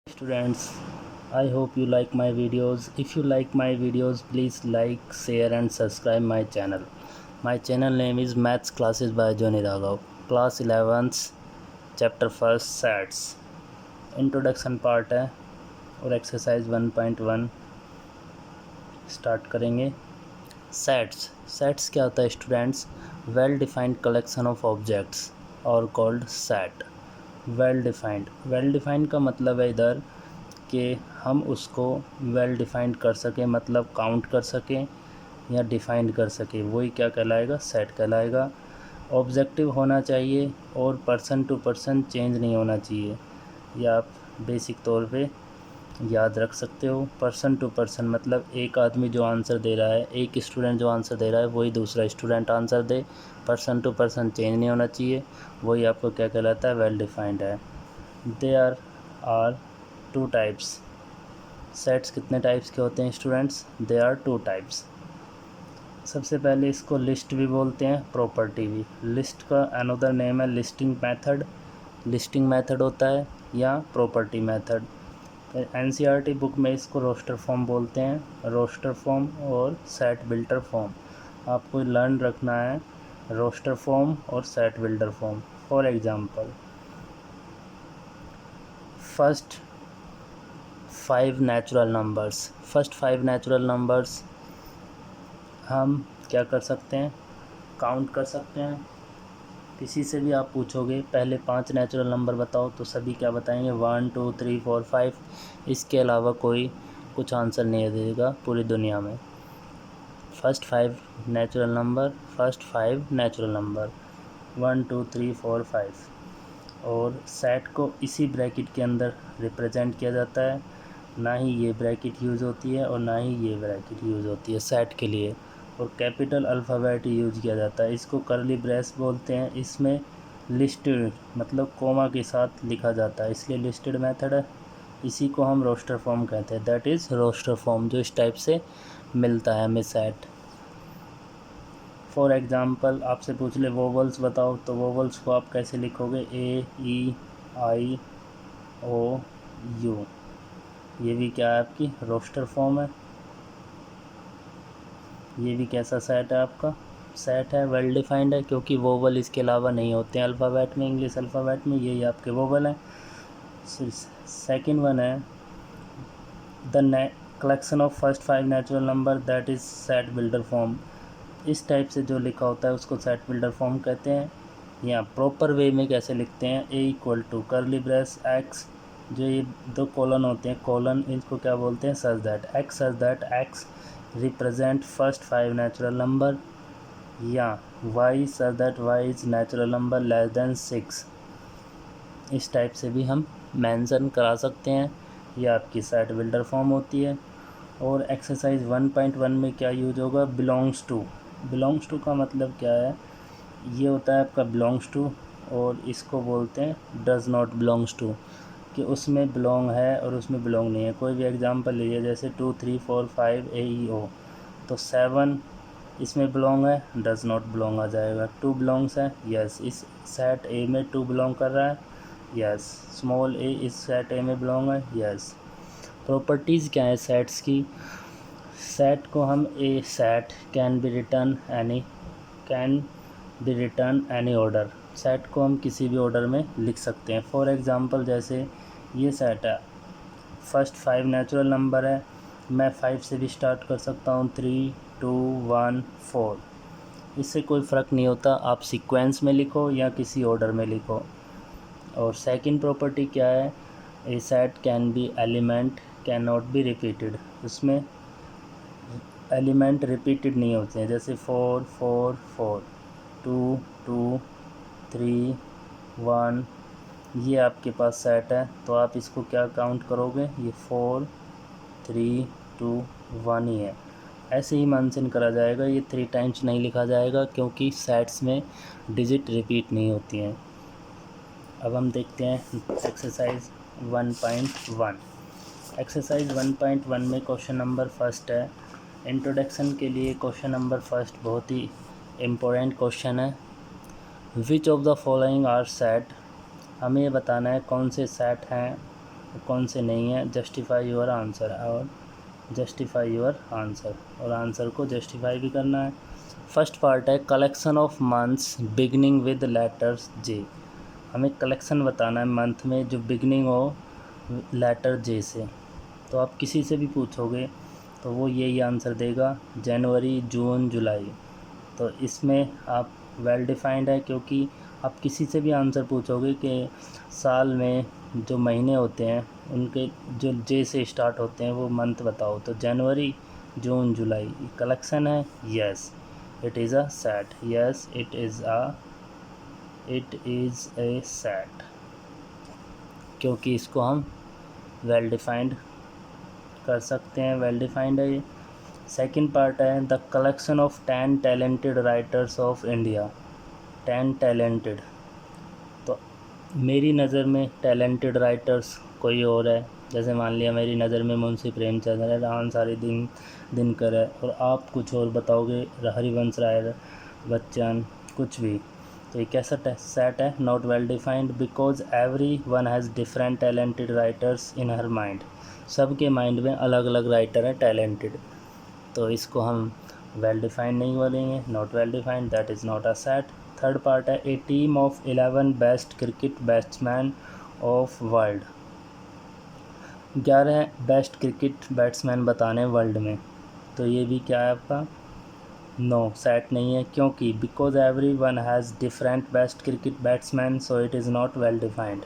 Students, I hope you like my videos. If you like my videos, please like, share and subscribe my channel. My channel name is Maths Classes by Johnny Raghav. Class 11th chapter 1st sets introduction part है और exercise 1.1 start करेंगे। Sets क्या होता है students? Well defined collection of objects और called set. Well defined का मतलब है इधर कि हम उसको वेल डिफाइंड कर सकें, मतलब काउंट कर सकें या डिफाइंड कर सकें, वही क्या कहलाएगा? सेट कहलाएगा। ऑब्जेक्टिव होना चाहिए और पर्सन टू पर्सन चेंज नहीं होना चाहिए। या आप बेसिक तौर पे याद रख सकते हो। पर्सन टू पर्सन मतलब एक आदमी जो आंसर दे रहा है, एक स्टूडेंट जो आंसर दे रहा है वही दूसरा स्टूडेंट आंसर दे। पर्सन टू पर्सन चेंज नहीं होना चाहिए, वही आपको क्या कहलाता है? वेल डिफाइंड है। There are two types. Sets कितने टाइप्स के होते हैं students? There are two types. सबसे पहले इसको लिस्ट भी बोलते हैं, प्रॉपर्टी भी। लिस्ट का अनदर नेम है लिस्टिंग मेथड। लिस्टिंग मेथड होता है या प्रॉपर्टी मेथड। एनसीईआरटी बुक में इसको रोस्टर फॉर्म बोलते हैं, रोस्टर फॉर्म और सेट बिल्डर फॉर्म। आपको लर्न रखना है रोस्टर फॉर्म और set builder form. For example, first 5 natural numbers हम क्या कर सकते हैं? काउंट कर सकते हैं। किसी से भी आप पूछोगे पहले 5 नेचुरल नंबर बताओ तो सभी क्या बताएंगे? 1 2 3 4 5। इसके अलावा कोई कुछ आंसर नहीं देगा पूरी दुनिया में। First 5 natural number 1 2 3 4 5। और सेट को इसी ब्रैकेट के अंदर रिप्रेजेंट किया जाता है। ना ही ये ब्रैकेट यूज़ होती है और ना ही ये ब्रैकेट यूज़ होती है सेट के लिए। और कैपिटल अल्फ़ाबेट यूज़ किया जाता है। इसको कर्ली ब्रेस बोलते हैं। इसमें लिस्टेड मतलब कोमा के साथ लिखा जाता है, इसलिए लिस्टेड मेथड है। इसी को हम रोस्टर फॉर्म कहते हैं। दैट इज़ रोस्टर फॉर्म, जो इस टाइप से मिलता है हमें सेट। फॉर एग्ज़ाम्पल आपसे पूछ ले वोवल्स बताओ, तो वोवल्स को आप कैसे लिखोगे? A E I O U। ये भी क्या है? आपकी रोस्टर फॉर्म है। ये भी कैसा सेट है? आपका सेट है, वेल डिफाइंड है, क्योंकि वोवल इसके अलावा नहीं होते हैं अल्फ़ाबेट में, इंग्लिश अल्फ़ाबेट में। यही आपके वोवल हैं। सेकंड वन है the collection of first 5 natural number, that is set builder form. इस टाइप से जो लिखा होता है उसको सेट बिल्डर फॉर्म कहते हैं। या प्रॉपर वे में कैसे लिखते हैं? A = कर्ली ब्रेस X, जो ये 2 कॉलन होते हैं, कॉलन, इनको क्या बोलते हैं? Such that X represent first 5 natural number. या Y such that Y is natural number less than 6। इस टाइप से भी हम मेंशन करा सकते हैं। यह आपकी सेट बिल्डर फॉर्म होती है। और एक्सरसाइज 1.1 में क्या यूज होगा? बिलोंग्स टू का मतलब क्या है? ये होता है आपका बिलोंग्स टू, और इसको बोलते हैं डज़ नॉट बिलोंग्स टू, कि उसमें बिलोंग है और उसमें बिलोंग नहीं है। कोई भी एग्जांपल लीजिए, जैसे 2 3 4 5 AEO, तो 7 इसमें बिलोंग है, डज़ नॉट बिलोंग आ जाएगा। 2 बिलोंग्स है, यस, इस सेट ए में 2 बिलोंग कर रहा है, यस। स्मॉल ए इस सेट ए में बिलोंग है, यस। प्रॉपर्टीज़ क्या है सेट्स की? सेट को हम a set can be return any order. Set को हम किसी भी ऑर्डर में लिख सकते हैं। फॉर एग्जांपल, जैसे ये सेट है, फर्स्ट 5 नेचुरल नंबर है, मैं 5 से भी स्टार्ट कर सकता हूँ, 3 2 1 4। इससे कोई फ़र्क नहीं होता, आप सीक्वेंस में लिखो या किसी ऑर्डर में लिखो। और सेकंड प्रॉपर्टी क्या है? A set can be element can not be repeated. उसमें एलिमेंट रिपीटेड नहीं होते हैं, जैसे 4 4 4, 2 2 3 1। ये आपके पास सेट है, तो आप इसको क्या काउंट करोगे? ये 4 3 2 1 ही है। ऐसे ही मेंशन करा जाएगा, ये 3 टाइम्स नहीं लिखा जाएगा, क्योंकि सेट्स में डिजिट रिपीट नहीं होती हैं। अब हम देखते हैं एक्सरसाइज 1.1। एक्सरसाइज 1.1 में क्वेश्चन नंबर फर्स्ट है। इंट्रोडक्शन के लिए क्वेश्चन नंबर फर्स्ट बहुत ही इम्पोर्टेंट क्वेश्चन है। Which of the following are set? हमें ये बताना है कौन से सेट हैं कौन से नहीं है, जस्टिफाई योर आंसर और जस्टिफाई योर आंसर, और आंसर को जस्टिफाई भी करना है। फर्स्ट पार्ट है collection of months beginning with letters J. हमें कलेक्शन बताना है मंथ में जो बिगनिंग हो लेटर जे से। तो आप किसी से भी पूछोगे तो वो यही आंसर देगा, जनवरी, जून, जुलाई। तो इसमें आप वेल डिफाइंड है, क्योंकि आप किसी से भी आंसर पूछोगे कि साल में जो महीने होते हैं उनके जो जे से स्टार्ट होते हैं वो मंथ बताओ, तो जनवरी, जून, जुलाई कलेक्शन है। Yes it is a set, yes it is a set, क्योंकि इसको हम वेल डिफाइंड कर सकते हैं, वेल डिफाइंड है ये। सेकंड पार्ट है the collection of 10 talented writers of India. 10 talented, तो मेरी नज़र में टैलेंटेड राइटर्स कोई और है, जैसे मान लिया मेरी नज़र में मुंशी प्रेमचंद है, रान सारी दिनकर है, और आप कुछ और बताओगे, हरिवंश राय बच्चन, कुछ भी। तो ये कैसा सेट है, not well defined because every one has different talented writers in her mind. सबके माइंड में अलग अलग राइटर हैं टैलेंटेड, तो इसको हम वेल डिफाइंड नहीं बोलेंगे, not well defined, that is not a set. Third part है a team of 11 best cricket batsman of world. 11 best cricket batsman बताने वर्ल्ड में, तो ये भी क्या है आपका, नो सेट नहीं है, क्योंकि because every one has different best cricket batsman so it is not well defined.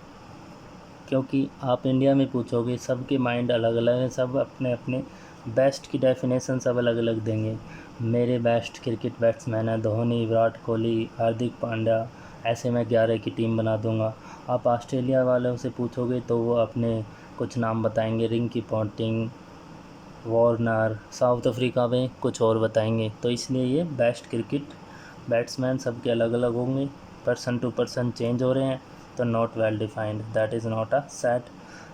क्योंकि आप इंडिया में पूछोगे सबके माइंड अलग अलग हैं, सब अपने अपने बेस्ट की डेफिनेशन सब अलग अलग देंगे। मेरे बेस्ट क्रिकेट बैट्समैन हैं धोनी, विराट कोहली, हार्दिक पांड्या, ऐसे मैं 11 की टीम बना दूंगा। आप ऑस्ट्रेलिया वालों से पूछोगे तो वो अपने कुछ नाम बताएंगे, Rinki Ponting, Warner, south Africa में कुछ और बताएंगे। तो इसलिए ये बेस्ट क्रिकेट बैट्समैन सबके अलग अलग होंगे, पर्सन टू पर्सन चेंज हो रहे हैं, तो not well defined, that is not a set.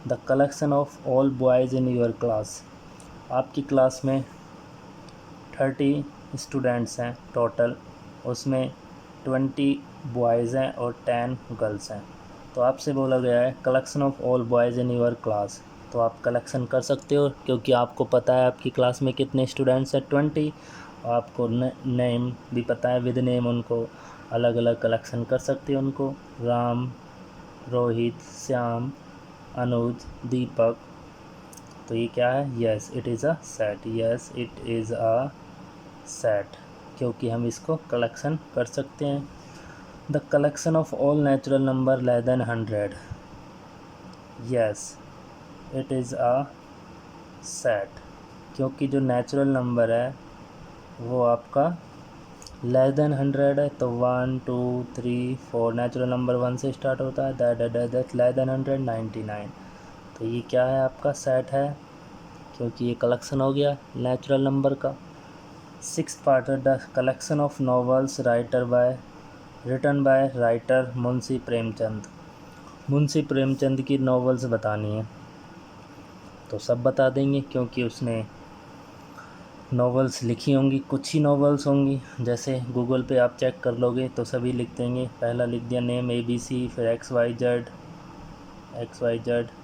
The collection of all boys in your class. आपकी क्लास में 30 स्टूडेंट्स हैं टोटल, उसमें 20 बॉयज़ हैं और 10 गर्ल्स हैं। तो आपसे बोला गया है collection of all boys in your class, तो आप कलेक्शन कर सकते हो, क्योंकि आपको पता है आपकी क्लास में कितने स्टूडेंट्स हैं, 20, और आपको नेम भी पता है, विद नेम उनको अलग अलग कलेक्शन कर सकते हो उनको, राम, रोहित, श्याम, अनुज, दीपक। तो ये क्या है, yes it is a set, yes it is a set, क्योंकि हम इसको कलेक्शन कर सकते हैं। The collection of all natural number less than 100, yes it is a set, क्योंकि जो नेचुरल नंबर है वो आपका लेस देन 100 है, तो 1 2 3 4, नेचुरल नंबर 1 से स्टार्ट होता है, दैट लेस देन 100 99। तो ये क्या है आपका सेट है, क्योंकि ये कलेक्शन हो गया नेचुरल नंबर का। 6th पार्ट है the collection of novels written by writer Munshi Premchand. Munshi Premchand की नॉवेल्स बतानी है, तो सब बता देंगे, क्योंकि उसने नॉवेल्स लिखी होंगी, कुछ ही नॉवेल्स होंगी, जैसे गूगल पे आप चेक कर लोगे तो सभी लिख देंगे। पहला लिख दिया नेम ABC, फिर XYZ,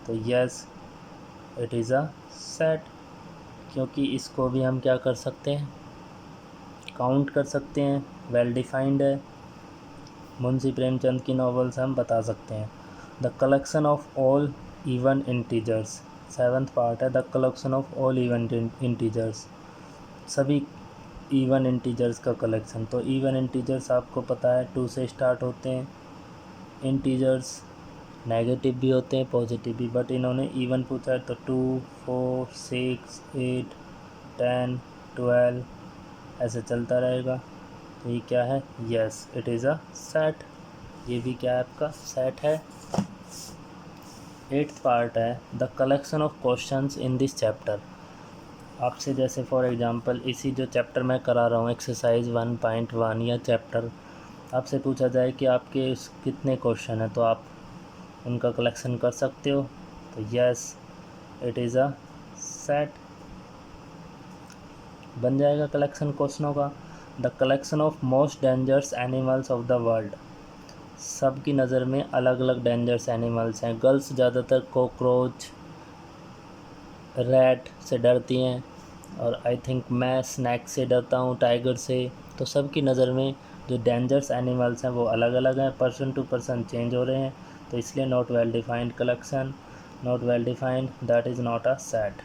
तो yes it is a set, क्योंकि इसको भी हम क्या कर सकते हैं, काउंट कर सकते हैं, वेल डिफाइंड है। मुंशी प्रेमचंद की नॉवेल्स हम बता सकते हैं। The collection of all even integers. 7th part है the collection of all even integers, सभी इवन इंटीजर्स का कलेक्शन। तो इवन इंटीजर्स आपको पता है 2 से स्टार्ट होते हैं। इंटीजर्स नेगेटिव भी होते हैं, पॉजिटिव भी, बट इन्होंने इवन पूछा है, तो 2 4 6 8 10 12 ऐसे चलता रहेगा। तो ये क्या है, yes it is a set, ये भी क्या है आपका सेट है। 8th पार्ट है the collection of questions in this chapter. आपसे जैसे फॉर एग्जांपल इसी जो चैप्टर मैं करा रहा हूँ एक्सरसाइज 1.1 या चैप्टर, आपसे पूछा जाए कि आपके कितने क्वेश्चन हैं, तो आप उनका कलेक्शन कर सकते हो, तो yes it is a set, बन जाएगा कलेक्शन क्वेश्चनों का। The collection of most dangerous animals of the world. सब की नज़र में अलग अलग डेंजरस एनिमल्स हैं। गर्ल्स ज़्यादातर कॉकरोच, रैट से डरती हैं, और आई थिंक मैं स्नैक से डरता हूँ, टाइगर से। तो सब की नज़र में जो डेंजरस एनिमल्स हैं वो अलग अलग हैं, पर्सन टू पर्सन चेंज हो रहे हैं। तो इसलिए not well defined collection, not well defined, that is not a set.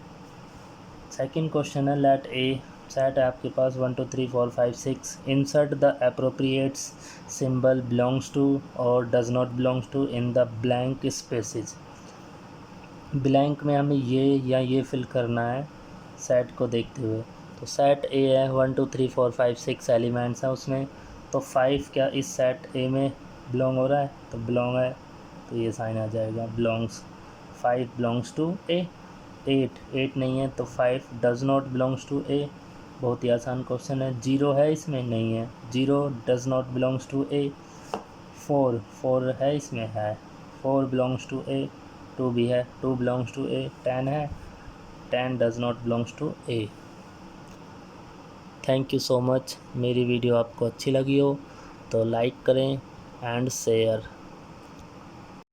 Second question है लेट ए सेट है आपके पास 1 2 3 4 5 6, insert the appropriate symbol belongs to और does not belongs to in the blank spaces. Blank में हमें ये fill करना है सेट को देखते हुए। तो सेट ए है, 1 2 3 4 5 6 एलिमेंट्स हैं उसमें। तो 5 क्या इस सेट ए में बिलोंग हो रहा है? तो बिलोंग है, तो ये साइन आ जाएगा बिलोंग्स। 5 बिलोंग्स टू ए। 8 नहीं है, तो 5 डज़ नॉट बिलोंग्स टू ए। बहुत ही आसान क्वेश्चन है। 0 है इसमें? नहीं है, 0 डज़ नॉट बिलोंग्स टू ए। 4 है इसमें? है, 4 बिलोंग्स टू ए। 2 भी है, 2 बिलोंग्स टू ए। 10 है, 10 does not belongs to A. Thank you so much. मेरी वीडियो आपको अच्छी लगी हो तो लाइक करें एंड शेयर।